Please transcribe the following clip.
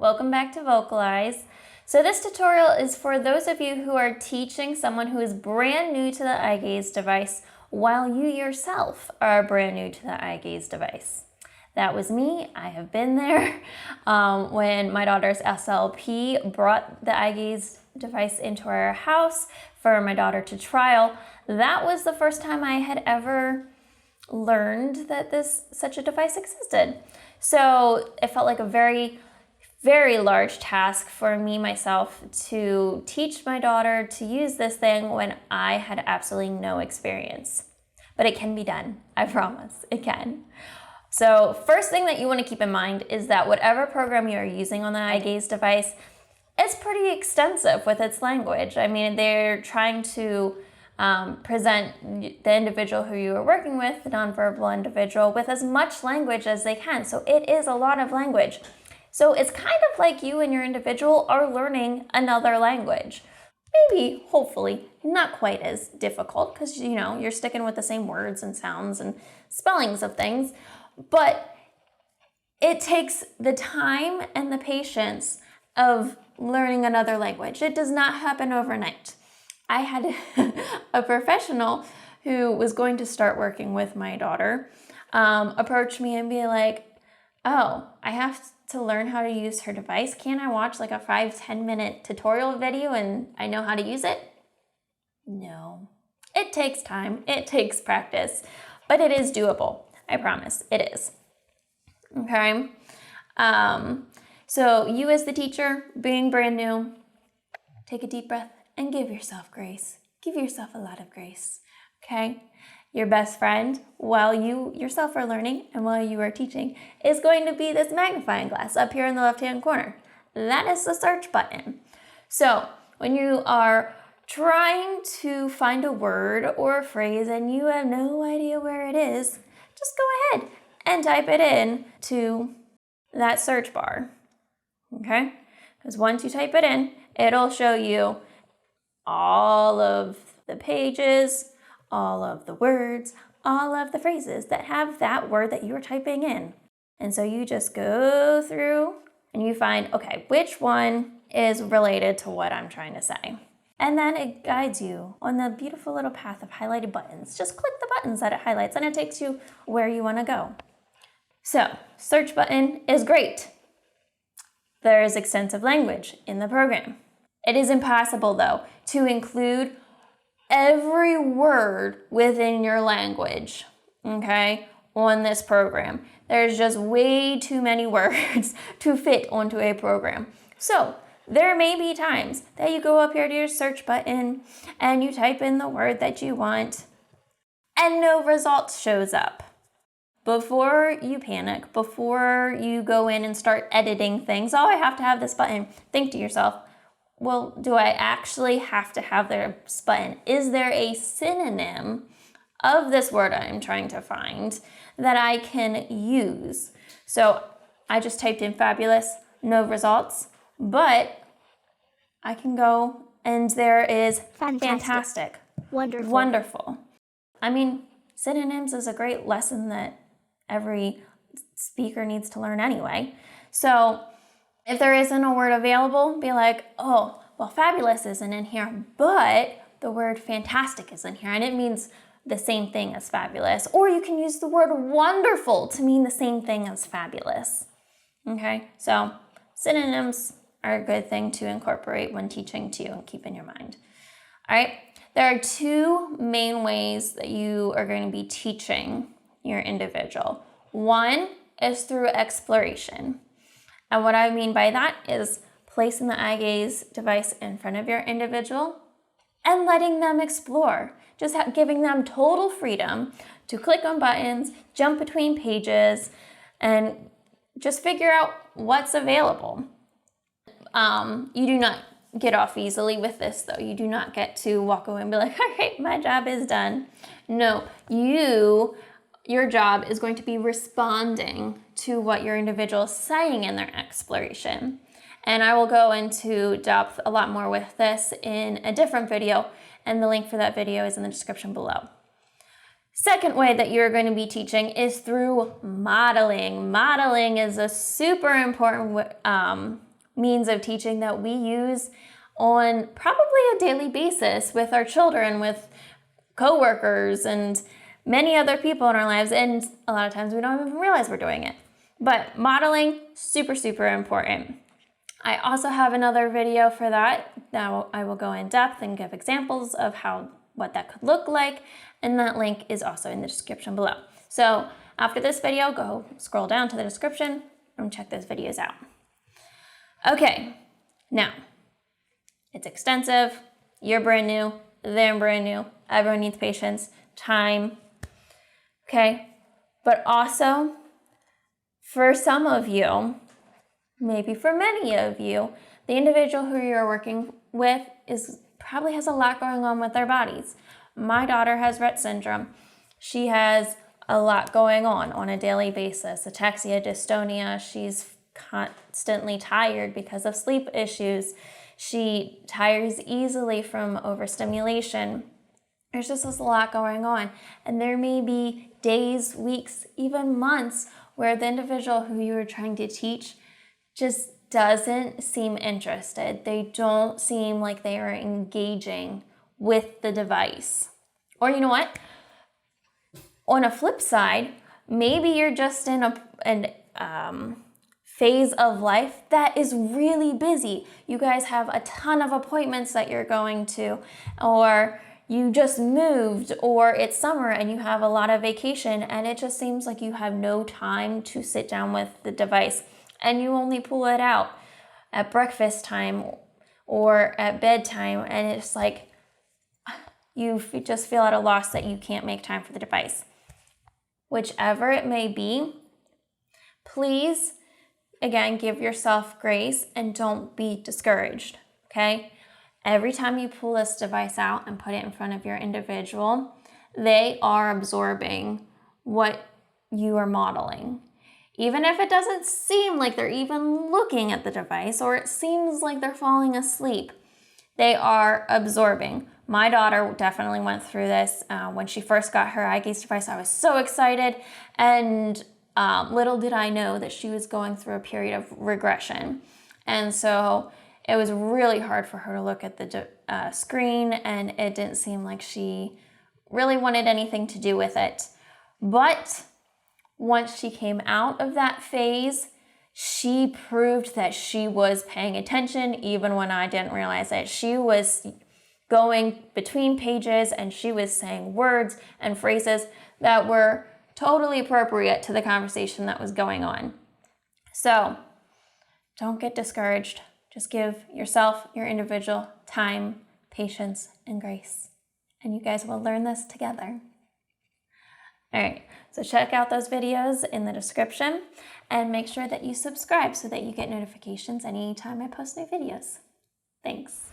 Welcome back to Vocalize. So this tutorial is for those of you who are teaching someone who is brand new to the eye gaze device while you yourself are brand new to the eye gaze device. That was me. I have been there. When my daughter's SLP brought the eye gaze device into our house for my daughter to trial, that was the first time I had ever learned that such a device existed. So it felt like a very large task for me myself to teach my daughter to use this thing when I had absolutely no experience. But it can be done, I promise, it can. So first thing that you want to keep in mind is that whatever program you're using on the eye gaze device is pretty extensive with its language. I mean, they're trying to present the individual who you are working with, the nonverbal individual, with as much language as they can. So it is a lot of language. So it's kind of like you and your individual are learning another language. Maybe, hopefully, not quite as difficult because, you're sticking with the same words and sounds and spellings of things, but it takes the time and the patience of learning another language. It does not happen overnight. I had a professional who was going to start working with my daughter approach me and be like, oh, I have to learn how to use her device. Can't I watch like a 5-10 minute tutorial video and I know how to use it? No. It takes time. It takes practice. But it is doable. I promise. It is. Okay? So you as the teacher, being brand new, take a deep breath and give yourself grace. Give yourself a lot of grace. Okay? Your best friend, while you yourself are learning and while you are teaching, is going to be this magnifying glass up here in the left-hand corner. That is the search button. So when you are trying to find a word or a phrase and you have no idea where it is, just go ahead and type it in to that search bar. Okay? Because once you type it in, it'll show you all of the pages, all of the words, all of the phrases that have that word that you're typing in. And so you just go through and you find, okay, which one is related to what I'm trying to say. And then it guides you on the beautiful little path of highlighted buttons. Just click the buttons that it highlights and it takes you where you want to go. So, search button is great. There is extensive language in the program. It is impossible, though, to include every word within your language, okay, on this program. There's just way too many words to fit onto a program. So there may be times that you go up here to your search button and you type in the word that you want and no result shows up. Before you panic, before you go in and start editing things, oh, I have to have this button, think to yourself, well, do I actually have to have this button? Is there a synonym of this word I'm trying to find that I can use? So I just typed in fabulous, no results, but I can go and there is fantastic. Wonderful. I mean, synonyms is a great lesson that every speaker needs to learn anyway. So if there isn't a word available, be like, oh, well, fabulous isn't in here, but the word fantastic is in here, and it means the same thing as fabulous. Or you can use the word wonderful to mean the same thing as fabulous. Okay, so synonyms are a good thing to incorporate when teaching too and keep in your mind. All right, there are two main ways that you are going to be teaching your individual. One is through exploration. And what I mean by that is placing the eye gaze device in front of your individual and letting them explore. Just giving them total freedom to click on buttons, jump between pages, and just figure out what's available. You do not get off easily with this, though. You do not get to walk away and be like, all right, my job is done. No, your job is going to be responding to what your individual is saying in their exploration. And I will go into depth a lot more with this in a different video, and the link for that video is in the description below. Second way that you're going to be teaching is through modeling. Modeling is a super important means of teaching that we use on probably a daily basis with our children, with coworkers, and many other people in our lives. And a lot of times we don't even realize we're doing it. But modeling, super, super important. I also have another video for that. Now I will go in depth and give examples of what that could look like. And that link is also in the description below. So after this video, go scroll down to the description and check those videos out. Okay, now it's extensive. You're brand new, they're brand new. Everyone needs patience, time, okay? But also, for some of you, maybe for many of you, the individual who you're working with probably has a lot going on with their bodies. My daughter has Rett syndrome. She has a lot going on a daily basis. Ataxia, dystonia. She's constantly tired because of sleep issues. She tires easily from overstimulation. There's just a lot going on. And there may be days, weeks, even months where the individual who you are trying to teach just doesn't seem interested. They don't seem like they are engaging with the device. Or you know what? On a flip side, maybe you're just in a phase of life that is really busy. You guys have a ton of appointments that you're going to, or you just moved, or it's summer and you have a lot of vacation, and it just seems like you have no time to sit down with the device, and you only pull it out at breakfast time or at bedtime, and it's like you just feel at a loss that you can't make time for the device. Whichever it may be, please, again, give yourself grace and don't be discouraged, okay? Every time you pull this device out and put it in front of your individual, they are absorbing what you are modeling. Even if it doesn't seem like they're even looking at the device, or it seems like they're falling asleep, they are absorbing. My daughter definitely went through this. When she first got her eye gaze device, I was so excited, and little did I know that she was going through a period of regression. And so it was really hard for her to look at the screen, and it didn't seem like she really wanted anything to do with it. But once she came out of that phase, she proved that she was paying attention even when I didn't realize it. She was going between pages and she was saying words and phrases that were totally appropriate to the conversation that was going on. So don't get discouraged. Just give yourself, your individual, time, patience, and grace. And you guys will learn this together. All right, so check out those videos in the description and make sure that you subscribe so that you get notifications anytime I post new videos. Thanks.